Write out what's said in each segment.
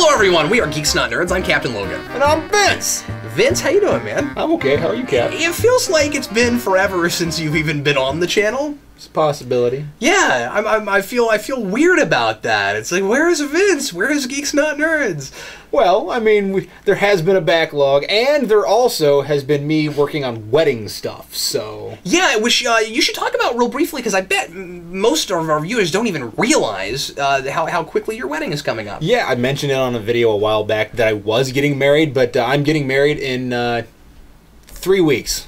Hello everyone, we are Geeks Not Nerds. I'm Captain Logan. And I'm Vince! Vince, how you doing, man? I'm okay, how are you, Cap? It feels like it's been forever since you've even been on the channel. It's a possibility. Yeah, I feel weird about that. It's like, where is Vince? Where is Geeks Not Nerds? Well, I mean, there has been a backlog, and there also has been me working on wedding stuff, so... Yeah, which you should talk about real briefly, because I bet most of our viewers don't even realize how quickly your wedding is coming up. Yeah, I mentioned it on a video a while back that I was getting married, but I'm getting married in 3 weeks.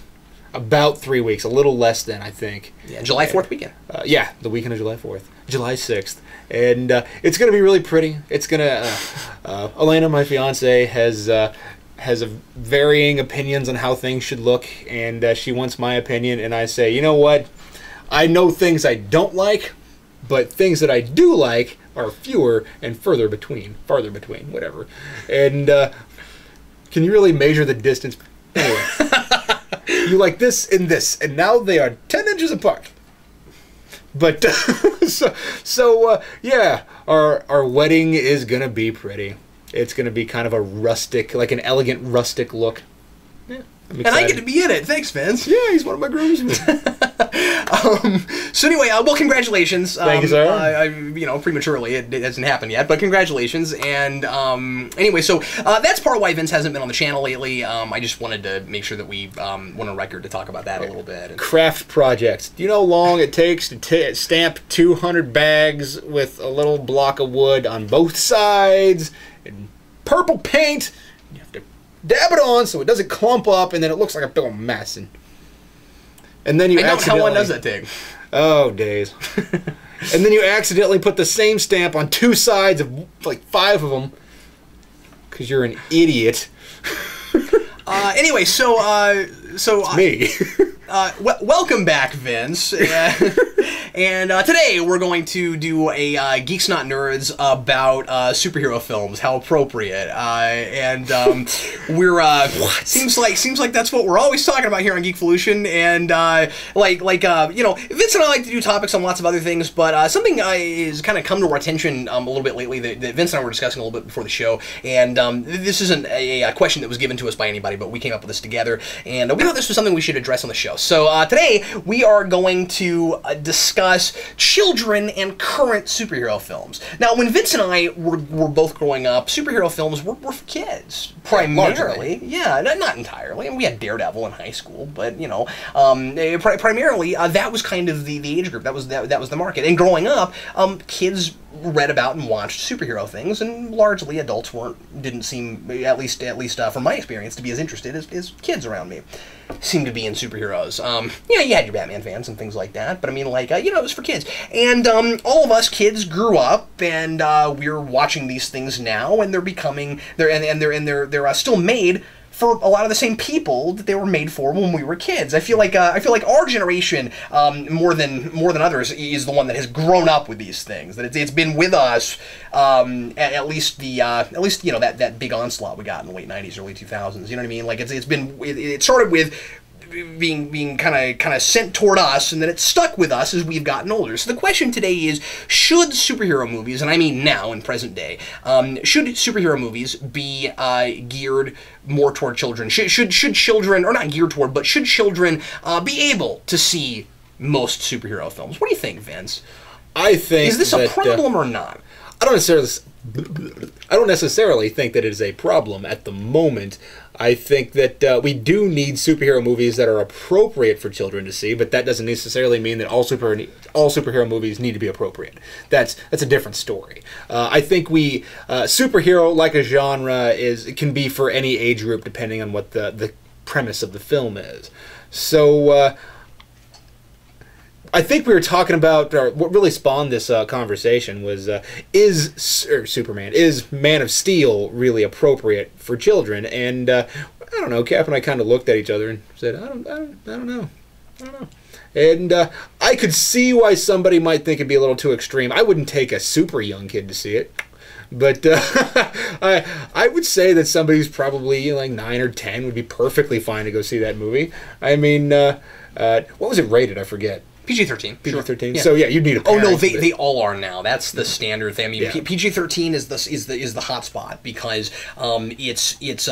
About 3 weeks, a little less than, I think. Yeah, July 4th weekend. Yeah, the weekend of July 4th. July 6th. And it's going to be really pretty. It's going to... Elena, my fiance, has varying opinions on how things should look, and she wants my opinion, and I say, you know what? I know things I don't like, but things that I do like are fewer and farther between, whatever. And can you really measure the distance? Anyway. You like this and this, and now they are 10 inches apart. But, yeah, our wedding is going to be pretty. It's going to be kind of a rustic, like an elegant rustic look. Yeah, I'm excited. And I get to be in it. Thanks, Vince. Yeah, he's one of my groomsmen. So anyway, well, congratulations. Thank you, sir. You know, prematurely, it hasn't happened yet, but congratulations. And anyway, so that's part of why Vince hasn't been on the channel lately. I just wanted to make sure that we went on record to talk about that a little bit. Craft projects. Do you know how long it takes to stamp 200 bags with a little block of wood on both sides and purple paint? You have to dab it on so it doesn't clump up, and then it looks like a big old mess. And then you accidentally... How long does that take? Oh, days. And then you accidentally put the same stamp on two sides of, like, 5 of them. Because you're an idiot. Anyway, so it's me. Welcome back, Vince. And today we're going to do a Geeks Not Nerds about superhero films. How appropriate. We're seems like that's what we're always talking about here on Geekvolution. And you know, Vince and I like to do topics on lots of other things, but something is kind of come to our attention a little bit lately that Vince and I were discussing a little bit before the show. And this isn't a question that was given to us by anybody, but we came up with this together, and we thought this was something we should address on the show. So today we are going to discuss children and current superhero films. Now, when Vince and I were both growing up, superhero films were for kids, primarily. Yeah, not entirely. I mean, we had Daredevil in high school, but you know, primarily that was kind of the age group. That was the market. And growing up, kids read about and watched superhero things, and largely adults didn't seem, at least from my experience, to be as interested as kids around me seemed to be in superheroes. Yeah, you had your Batman fans and things like that, but I mean, like, you know, it was for kids. And all of us kids grew up, and we're watching these things now, and they're still made for a lot of the same people that they were made for when we were kids. I feel like our generation, more than others, is the one that has grown up with these things. That it's been with us at least you know, that big onslaught we got in the late '90s, early 2000s. You know what I mean? Like it started with being kind of sent toward us, and then it stuck with us as we've gotten older. So the question today is, should superhero movies, and I mean now in present day, should superhero movies be geared more toward children? Should children, or not geared toward, but should children be able to see most superhero films? What do you think, Vince? I think is this a problem or not? I don't necessarily think that it is a problem at the moment. I think that we do need superhero movies that are appropriate for children to see, but that doesn't necessarily mean that all superhero movies need to be appropriate. That's a different story. I think superhero, like a genre, can be for any age group depending on what the premise of the film is. So I think we were talking about, or what really spawned this conversation was, is Man of Steel really appropriate for children? And I don't know, Cap and I kind of looked at each other and said, I don't know. And I could see why somebody might think it'd be a little too extreme. I wouldn't take a super young kid to see it. But I would say that somebody who's probably like 9 or 10 would be perfectly fine to go see that movie. I mean, what was it rated? I forget. PG-13. PG-13. Yeah. So yeah, you'd need a Oh parent. no, they all are now. That's the standard thing. I mean, Yeah. PG-13 is the hot spot because it's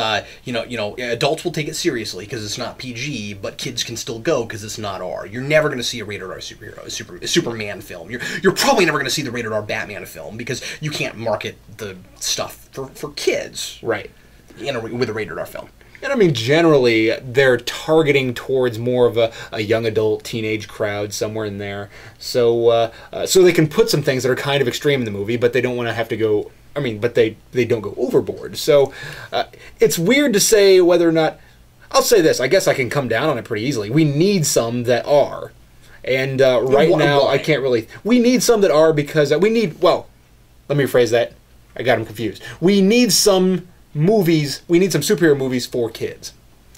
adults will take it seriously because it's not PG, but kids can still go because it's not R. You're never going to see a rated R Superman film. You're probably never going to see the rated R Batman film because you can't market the stuff for kids, right, with a rated R film. And I mean, generally, they're targeting towards more of a young adult, teenage crowd, somewhere in there. So so they can put some things that are kind of extreme in the movie, but they don't want to have to go, I mean, but they don't go overboard. So it's weird to say whether or not, I'll say this, I guess I can come down on it pretty easily. We need some that are. And right now, I can't really, we need some that are because we need, well, let me rephrase that. I got them confused. We need some movies, we need some superhero movies for kids,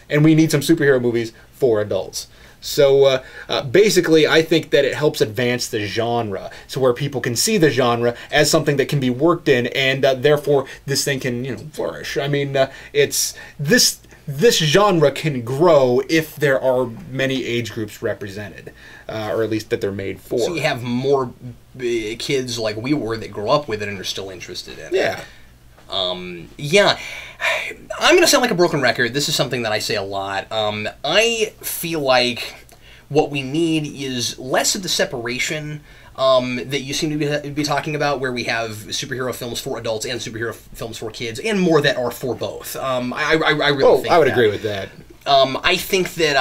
and we need some superhero movies for adults. So basically, I think that it helps advance the genre, so where people can see the genre as something that can be worked in, and therefore this thing can flourish. I mean, it's this genre can grow if there are many age groups represented, or at least that they're made for. So you have more kids like we were that grow up with it and are still interested in it. Yeah. Yeah, I'm going to sound like a broken record. This is something that I say a lot. I feel like what we need is less of the separation that you seem to be talking about, where we have superhero films for adults and superhero films for kids, and more that are for both. I really think I would that. agree with that. I think that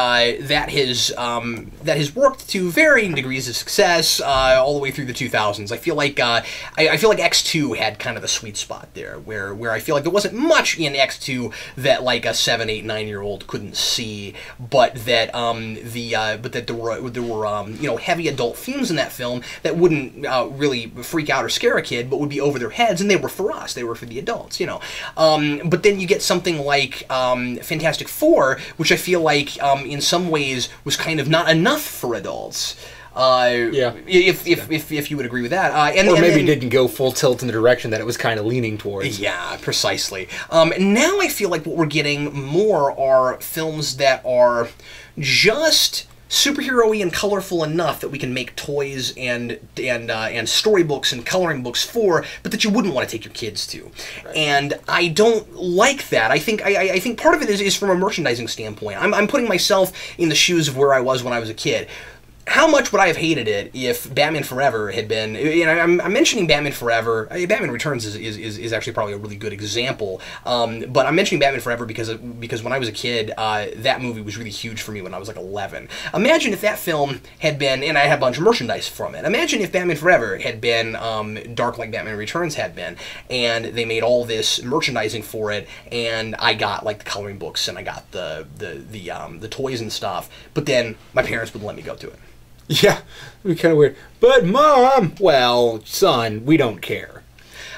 that has worked to varying degrees of success all the way through the 2000s. I feel like I feel like X2 had kind of a sweet spot there, where I feel like there wasn't much in X2 that like a 7, 8, 9-year-old couldn't see, but that there were heavy adult themes in that film that wouldn't really freak out or scare a kid, but would be over their heads, and they were for us. They were for the adults, But then you get something like Fantastic Four, which I feel like in some ways was kind of not enough for adults. If you would agree with that, or maybe didn't go full tilt in the direction that it was kind of leaning towards. Yeah, precisely. Now I feel like what we're getting more are films that are just superhero-y and colorful enough that we can make toys and storybooks and coloring books for, but that you wouldn't want to take your kids to. Right. And I don't like that. I think part of it is from a merchandising standpoint. I'm putting myself in the shoes of where I was when I was a kid. How much would I have hated it if Batman Forever had been... I'm mentioning Batman Forever. Batman Returns is actually probably a really good example. But I'm mentioning Batman Forever because when I was a kid, that movie was really huge for me when I was like 11. Imagine if that film had been... And I had a bunch of merchandise from it. Imagine if Batman Forever had been dark like Batman Returns had been, and they made all this merchandising for it, and I got like the coloring books, and I got the toys and stuff, but then my parents wouldn't let me go to it. Yeah, it would be kind of weird. But Mom, well, son, we don't care.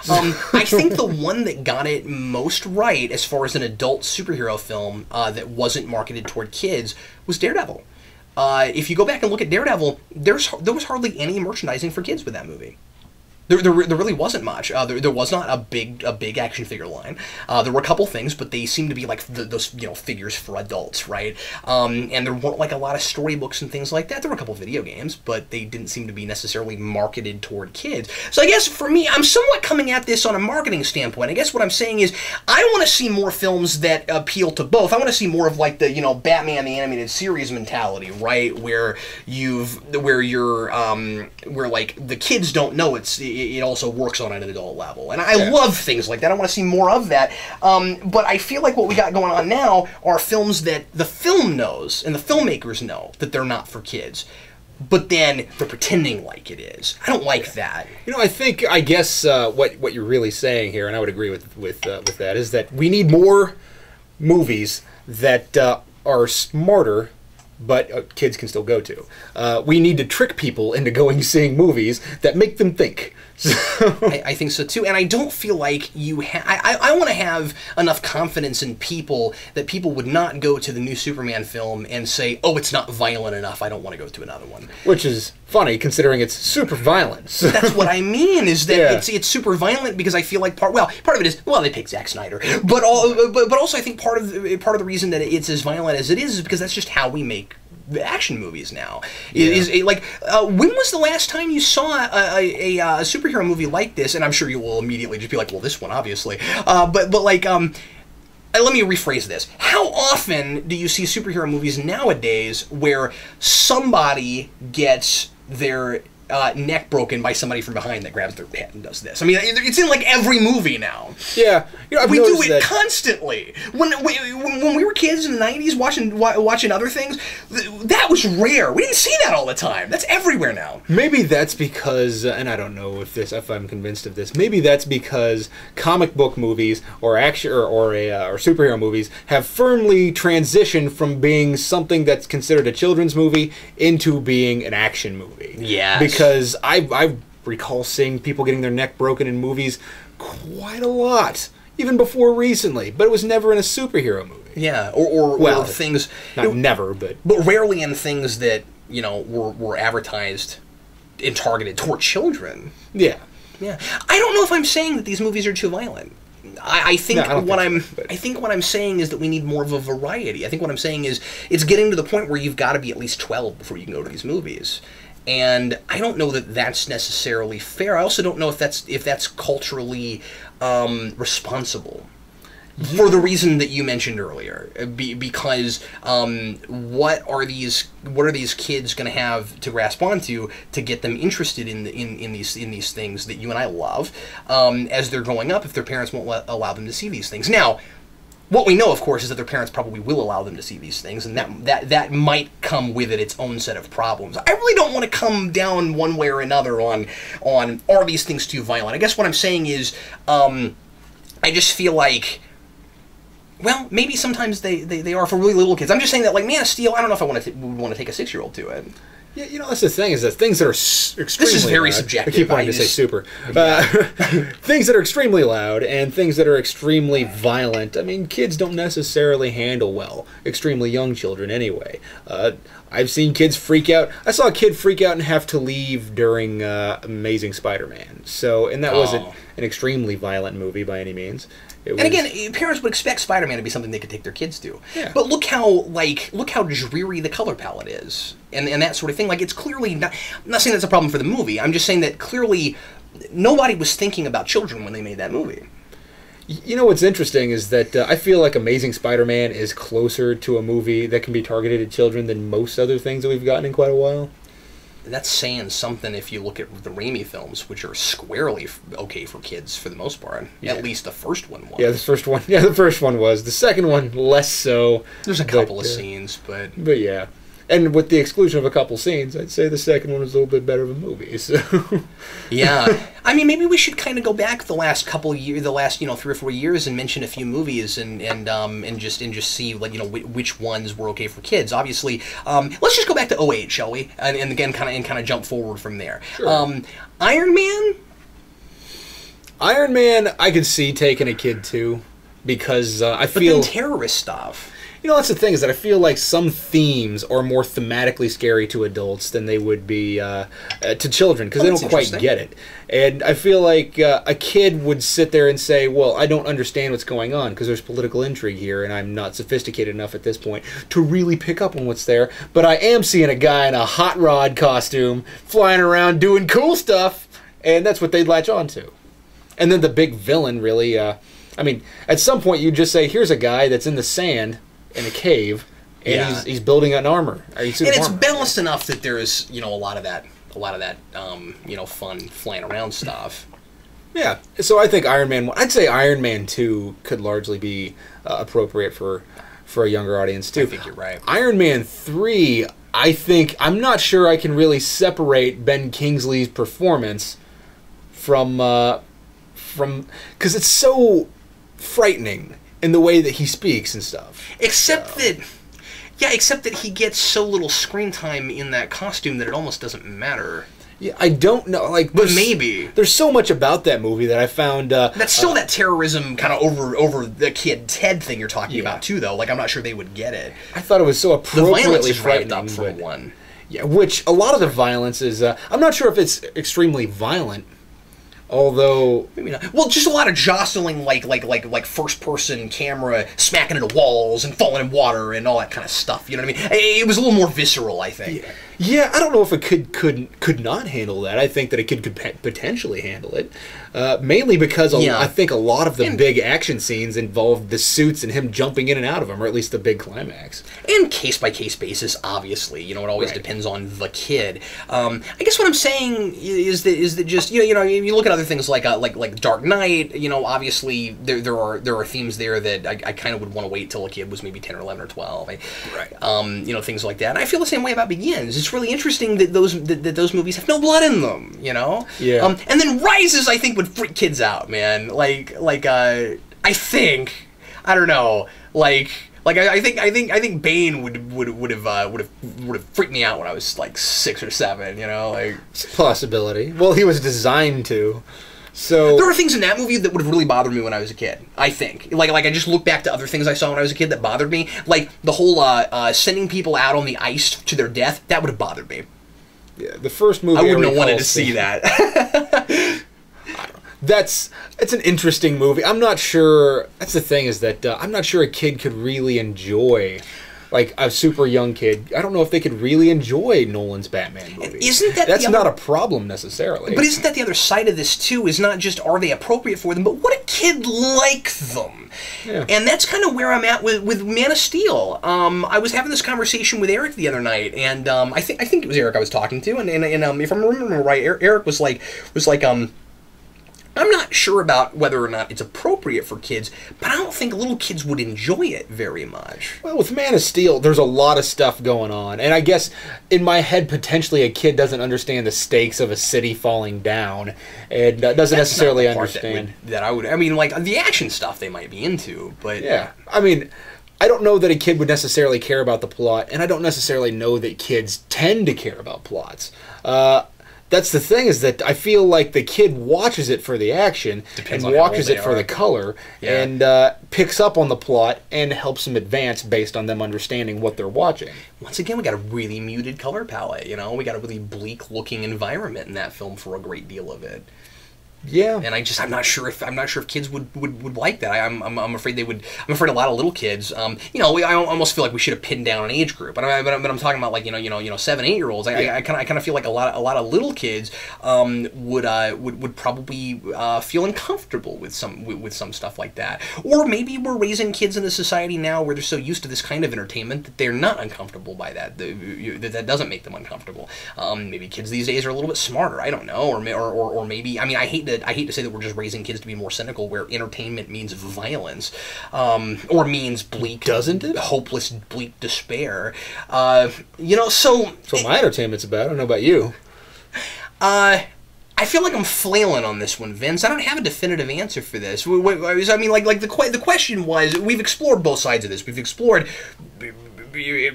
I think the one that got it most right as far as an adult superhero film that wasn't marketed toward kids was Daredevil. If you go back and look at Daredevil, there was hardly any merchandising for kids with that movie. There really wasn't much. There was not a big action figure line. There were a couple things, but they seemed to be like those figures for adults, right? And there weren't like a lot of storybooks and things like that. There were a couple video games, but they didn't seem to be necessarily marketed toward kids. So I guess for me, I'm somewhat coming at this on a marketing standpoint. I guess what I'm saying is I want to see more films that appeal to both. I want to see more of like the Batman the Animated Series mentality, right? Where like the kids don't know it also works on an adult level. And I love things like that. I want to see more of that. But I feel like what we got going on now are films that the film knows and the filmmakers know that they're not for kids. But then they're pretending like it is. I don't like that. I guess what you're really saying here, and I would agree with that, is that we need more movies that are smarter, but kids can still go to. We need to trick people into seeing movies that make them think. I think so too, and I don't feel like I want to have enough confidence in people that people would not go to the new Superman film and say, "Oh, it's not violent enough. I don't want to go to another one." Which is funny, considering it's super violent. That's what I mean. Is that it's super violent because I feel like part of it is they picked Zack Snyder, but also I think part of the reason that it's as violent as it is because that's just how we make like the action movies now. When was the last time you saw a superhero movie like this? And I'm sure you will immediately just be like, well, this one, obviously. Let me rephrase this. How often do you see superhero movies nowadays where somebody gets their neck broken by somebody from behind that grabs their head and does this? I mean, it's in like every movie now. Yeah, we do it constantly. When we were kids in the '90s watching other things, that was rare. We didn't see that all the time. That's everywhere now. Maybe that's because, and I don't know if I'm convinced of this. Maybe that's because comic book movies or action or superhero movies have firmly transitioned from being something that's considered a children's movie into being an action movie. Yeah. Because I recall seeing people getting their neck broken in movies quite a lot, even before recently, but it was never in a superhero movie. Yeah, or things... never, but rarely in things that, were advertised and targeted toward children. Yeah. Yeah. I don't know if I'm saying that these movies are too violent. I think what I'm saying is that we need more of a variety. I think what I'm saying is it's getting to the point where you've got to be at least 12 before you can go to these movies. And I don't know that that's necessarily fair. I also don't know if that's culturally responsible. For the reason that you mentioned earlier, because what are these kids going to have to grasp onto to get them interested in these things that you and I love as they're growing up if their parents won't allow them to see these things? Now, what we know, of course, is that their parents probably will allow them to see these things, and that might come with it its own set of problems. I really don't want to come down one way or another on are these things too violent. I guess what I'm saying is I just feel like, well, maybe sometimes they are for really little kids. I'm just saying that, like, Man of Steel, I don't know if I would want to take a 6-year-old to it. Yeah, that's the thing, is that things that are extremely This is very loud, subjective. I keep wanting to say super. Things that are extremely loud and things that are extremely violent, I mean, kids don't necessarily handle well. Extremely young children, anyway. I've seen kids freak out. I saw a kid freak out and have to leave during Amazing Spider-Man. And that wasn't an extremely violent movie by any means. And again, parents would expect Spider-Man to be something they could take their kids to. Yeah. But look how dreary the color palette is, and that sort of thing. Like, it's clearly not. I'm not saying that's a problem for the movie. I'm just saying that clearly nobody was thinking about children when they made that movie. You know what's interesting is that I feel like Amazing Spider-Man is closer to a movie that can be targeted at children than most other things that we've gotten in quite a while. That's saying something if you look at the Raimi films, which are squarely okay for kids for the most part. Yeah. At least the first one was. Yeah, the first one was. The second one, less so. There's a couple of scenes, but yeah. And with the exclusion of a couple scenes, I'd say the second one was a little bit better of a movie. So. Yeah. I mean, maybe we should kind of go back the last couple of years, the last 3 or 4 years, and mention a few movies and just see, like, which ones were okay for kids. Obviously, let's just go back to '08, shall we? And again, kind of jump forward from there. Sure. Iron Man. Iron Man, I could see taking a kid too, because I feel. But then terrorist stuff. That's the thing, is that I feel like some themes are more thematically scary to adults than they would be to children, because they don't quite get it. And I feel like a kid would sit there and say, well, I don't understand what's going on, because there's political intrigue here, and I'm not sophisticated enough at this point to really pick up on what's there. But I am seeing a guy in a hot rod costume flying around doing cool stuff, and that's what they'd latch on to. And then the big villain, really, I mean, at some point you'd just say, here's a guy that's in the sand, in a cave, and he's building an armor. And it's balanced enough that there is, a lot of that, fun flying around stuff. Yeah. So I think Iron Man. I'd say Iron Man 2 could largely be appropriate for a younger audience too. I think you're right. Iron Man 3. I'm not sure I can really separate Ben Kingsley's performance from because it's so frightening in the way that he speaks and stuff. Except that he gets so little screen time in that costume that it almost doesn't matter. Yeah, I don't know. But maybe there's so much about that movie that I found. That's still that terrorism kind of over the kid Ted thing you're talking about too, though. Like, I'm not sure they would get it. I thought it was so appropriately the violence is frightening. Up for one. Yeah, which a lot of the violence is. I'm not sure if it's extremely violent. Although, maybe not. Well, just a lot of jostling, like first-person camera smacking into walls and falling in water and all that kind of stuff. You know what I mean? It was a little more visceral, I think. Yeah, I don't know if a kid could not handle that. I think that a kid could potentially handle it, mainly because I think a lot of the big action scenes involved the suits and him jumping in and out of them, or at least the big climax. And case-by-case basis, obviously, it always depends on the kid. I guess what I'm saying is that just you look at other things like Dark Knight. Obviously there are themes there that I kind of would want to wait till a kid was maybe 10 or 11 or 12. Things like that. And I feel the same way about Begins. It's really interesting that those movies have no blood in them. Yeah. And then Rises, I think, would freak kids out, man. I think, I don't know, I think Bane would have freaked me out when I was like 6 or 7. It's a possibility. Well, he was designed to. So there are things in that movie that would have really bothered me when I was a kid. I think, I just look back to other things I saw when I was a kid that bothered me, like the whole sending people out on the ice to their death. That would have bothered me. Yeah, the first movie I wouldn't have wanted to see that. It's an interesting movie. I'm not sure. That's the thing, is that I'm not sure a kid could really enjoy. Like a super young kid, I don't know if they could really enjoy Nolan's Batman movie. That's not a problem necessarily. But isn't that the other side of this too? Is not just are they appropriate for them, but would a kid like them? Yeah. And that's kind of where I'm at with Man of Steel. I was having this conversation with Eric the other night, and I think it was Eric I was talking to, and if I'm remembering right, Eric was like. I'm not sure about whether or not it's appropriate for kids, but I don't think little kids would enjoy it very much. Well, with Man of Steel, there's a lot of stuff going on. And I guess, in my head, potentially a kid doesn't understand the stakes of a city falling down and doesn't necessarily understand. The action stuff they might be into, but... Yeah. I mean, I don't know that a kid would necessarily care about the plot, and I don't necessarily know that kids tend to care about plots. That's the thing, is that I feel like the kid watches it for the action and watches it for the color and picks up on the plot and helps them advance based on them understanding what they're watching. Once again, we got a really muted color palette, we got a really bleak-looking environment in that film for a great deal of it. Yeah, and I'm not sure if kids would like that. I'm afraid they would. I'm afraid a lot of little kids. I almost feel like we should have pinned down an age group. But I'm talking about 7-8-year-olds. I kind of feel like a lot of little kids would probably feel uncomfortable with some stuff like that. Or maybe we're raising kids in a society now where they're so used to this kind of entertainment that they're not uncomfortable by that. That doesn't make them uncomfortable. Maybe kids these days are a little bit smarter. I don't know. Or maybe I hate to say that we're just raising kids to be more cynical, where entertainment means violence, or means bleak, doesn't it? Hopeless, bleak despair. So my entertainment's about. I don't know about you. I feel like I'm flailing on this one, Vince. I don't have a definitive answer for this. I mean, the question was, we've explored both sides of this. We've explored,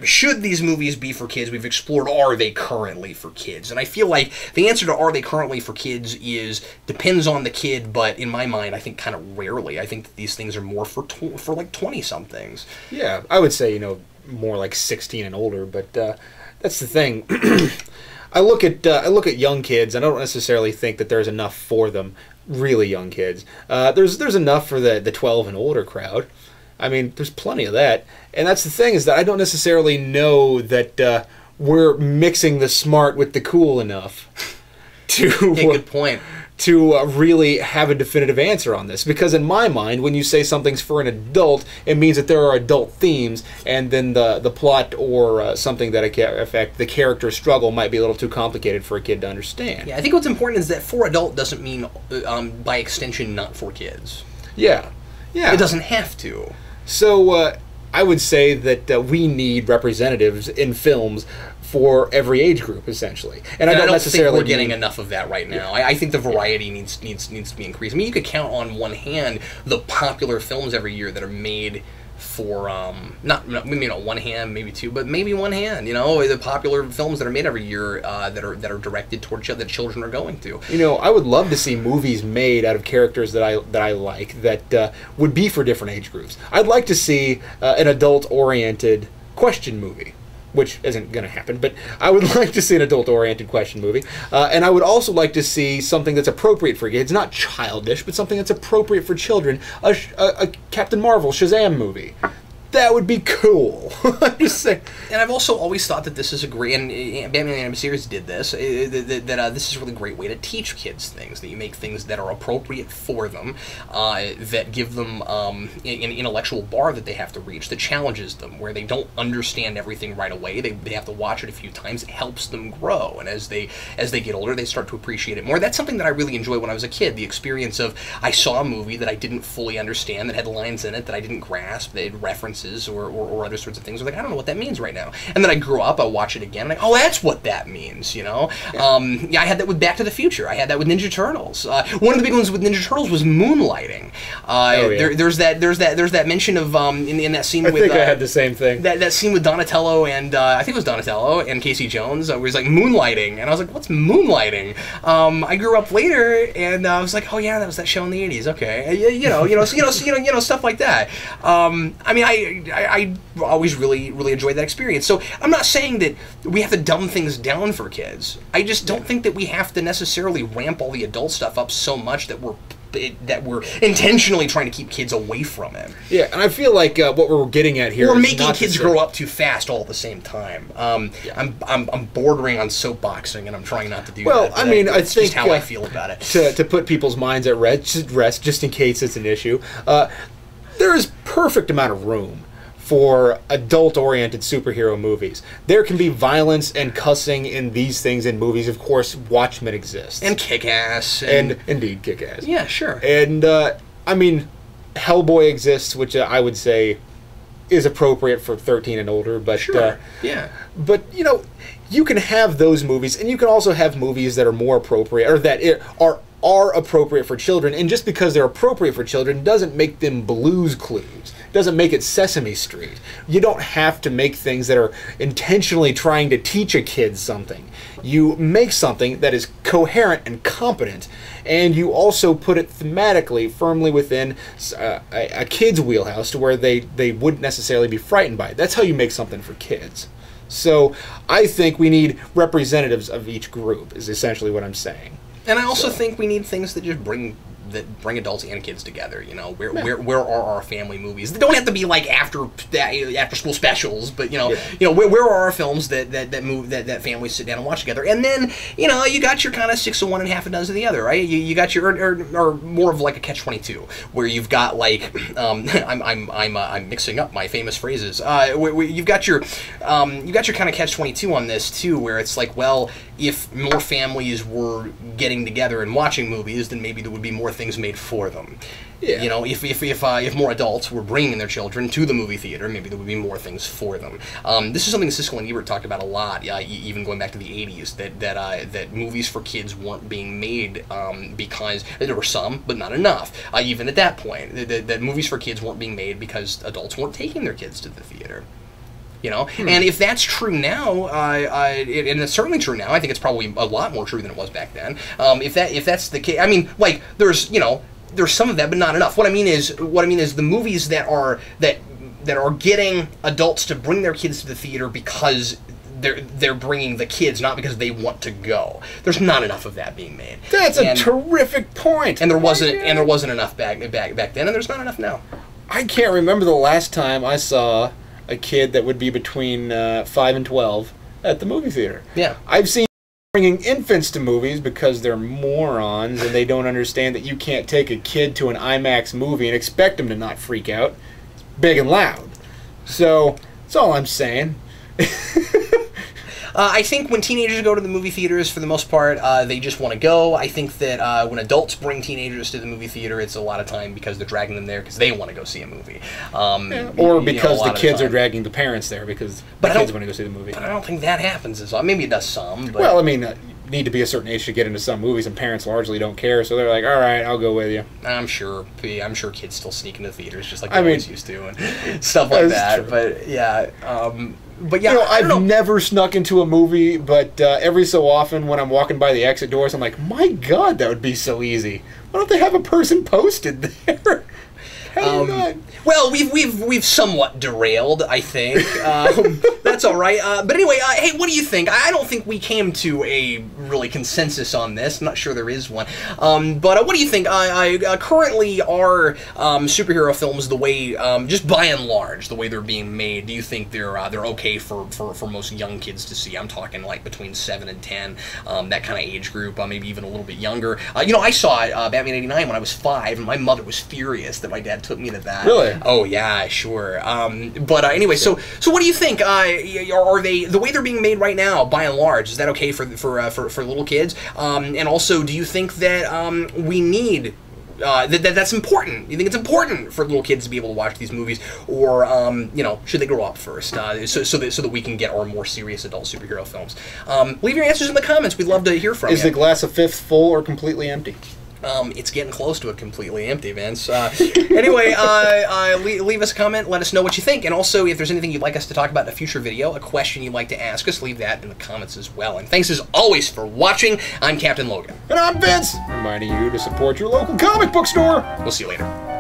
should these movies be for kids? We've explored, are they currently for kids? And I feel like the answer to are they currently for kids depends on the kid, but in my mind, I think kind of rarely. I think that these things are more for 20-somethings. Yeah, I would say, more like 16 and older, but that's the thing. I look at young kids, and I don't necessarily think that there's enough for them, really young kids. There's enough for the 12 and older crowd. I mean, there's plenty of that. And that's the thing, is that I don't necessarily know that we're mixing the smart with the cool enough to... good point. To really have a definitive answer on this. Because in my mind, when you say something's for an adult, it means that there are adult themes, and then the plot or something that affect the character's struggle might be a little too complicated for a kid to understand. Yeah, I think what's important is that for adult doesn't mean, by extension, not for kids. Yeah. Yeah. It doesn't have to. So, I would say that we need representatives in films for every age group, essentially. And I don't necessarily think we're getting enough of that right now. I think the variety needs to be increased. I mean, you could count on one hand the popular films every year that are made for not one hand, maybe two, but maybe one hand. The popular films that are made every year that are directed toward that children are going to. I would love to see movies made out of characters that I like that would be for different age groups. I'd like to see an adult-oriented question movie. which isn't going to happen, but I would like to see an adult-oriented question movie. And I would also like to see something that's appropriate for kids, not childish, but something that's appropriate for children. A Captain Marvel Shazam movie. That would be cool. I'm just saying. And I've also always thought that this is a great, and Batman the Animated Series did this, that this is a really great way to teach kids things, that you make things that are appropriate for them, that give them an intellectual bar that they have to reach, that challenges them, where they don't understand everything right away, they have to watch it a few times, it helps them grow, and as they get older, they start to appreciate it more. That's something that I really enjoyed when I was a kid, the experience of, I saw a movie that I didn't fully understand, that had lines in it that I didn't grasp, that had references, or other sorts of things. Like, I don't know what that means right now. And then I grew up, I watch it again, like, oh, that's what that means, you know? Yeah. I had that with Back to the Future. I had that with Ninja Turtles. One of the big ones with Ninja Turtles was moonlighting. There's that mention of, in that scene with... I think I had the same thing. That scene with Donatello and, I think it was Donatello and Casey Jones, where he's like, moonlighting. And I was like, what's moonlighting? I grew up later, and I was like, oh yeah, that was that show in the 80s, okay. You know, stuff like that. I mean, I always really enjoyed that experience. So I'm not saying that we have to dumb things down for kids. I just don't think that we have to necessarily ramp all the adult stuff up so much that we're intentionally trying to keep kids away from it. Yeah, and I feel like what we're getting at here we're is making not kids grow up too fast all at the same time. I'm bordering on soapboxing, and I'm trying not to do that. Well, I mean, I think just how I feel about it. To put people's minds at rest, just in case it's an issue, there is perfect amount of room for adult-oriented superhero movies. There can be violence and cussing in these things in movies. Of course, Watchmen exists. And Kick-Ass. And indeed, Kick-Ass. Yeah, sure. And, I mean, Hellboy exists, which I would say is appropriate for 13 and older. But, sure, yeah. But, you know, you can have those movies, and you can also have movies that are more appropriate, or that are appropriate for children, and just because they're appropriate for children doesn't make them Blue's Clues. Doesn't make it Sesame Street. You don't have to make things that are intentionally trying to teach a kid something. You make something that is coherent and competent, and you also put it thematically firmly within a kid's wheelhouse to where they wouldn't necessarily be frightened by it. That's how you make something for kids. So I think we need representatives of each group, is essentially what I'm saying. And I also think we need things that just bring adults and kids together. You know, where are our family movies? They don't have to be like after school specials, but you know, where are our films that families sit down and watch together? And then you got your kind of 6 of one and half a dozen of the other, right? You got your or more of like a catch-22, where you've got like I'm mixing up my famous phrases. Where you've got your kind of catch-22 on this too, where it's like, well, if more families were getting together and watching movies, then maybe there would be more things made for them. Yeah. You know, if more adults were bringing their children to the movie theater, maybe there would be more things for them. This is something Siskel and Ebert talked about a lot, even going back to the 80s, that movies for kids weren't being made because there were some, but not enough. Even at that point, that movies for kids weren't being made because adults weren't taking their kids to the theater. You know, and if that's true now, and it's certainly true now, I think it's probably a lot more true than it was back then. If that's the case, I mean, like there's some of that, but not enough. What I mean is the movies that are getting adults to bring their kids to the theater because they're bringing the kids, not because they want to go. There's not enough of that being made. That's a terrific point. And there wasn't enough back then, and there's not enough now. I can't remember the last time I saw a kid that would be between 5 and 12 at the movie theater. Yeah. I've seen bringing infants to movies because they're morons and they don't understand that you can't take a kid to an IMAX movie and expect them to not freak out. It's big and loud. So, that's all I'm saying. I think when teenagers go to the movie theaters, for the most part, they just want to go. I think that when adults bring teenagers to the movie theater, it's a lot of time because they're dragging them there because they want to go see a movie. Or because the kids are dragging the parents there because the kids want to go see the movie. But I don't think that happens as well. Maybe it does some. But well, I mean, you need to be a certain age to get into some movies, and parents largely don't care, so they're like, all right, I'll go with you. I'm sure kids still sneak into theaters just like they always used to and stuff like that. True. But yeah. But yeah, I've never snuck into a movie, but every so often when I'm walking by the exit doors, I'm like, my God, that would be so easy. Why don't they have a person posted there? How do you not? Well, we've somewhat derailed, I think. That's all right. But anyway, hey, what do you think? I don't think we came to a really consensus on this. I'm not sure there is one. But what do you think? Currently, are superhero films the way, just by and large, the way they're being made? Do you think they're okay for most young kids to see? I'm talking like between 7 and 10, that kind of age group, maybe even a little bit younger. You know, I saw Batman '89 when I was 5, and my mother was furious that my dad took me to that. Really? Oh yeah, sure. But anyway, so what do you think? Are they the way they're being made right now? By and large, is that okay for little kids? And also, do you think that we need that's important? You think it's important for little kids to be able to watch these movies, or you know, should they grow up first, so that we can get our more serious adult superhero films? Leave your answers in the comments. We'd love to hear from you. Is the glass a fifth full or completely empty? It's getting close to a completely empty, Vince. Anyway, leave us a comment. Let us know what you think. And also, if there's anything you'd like us to talk about in a future video, a question you'd like to ask us, leave that in the comments as well. And thanks as always for watching. I'm Captain Logan. And I'm Vince, reminding you to support your local comic book store. We'll see you later.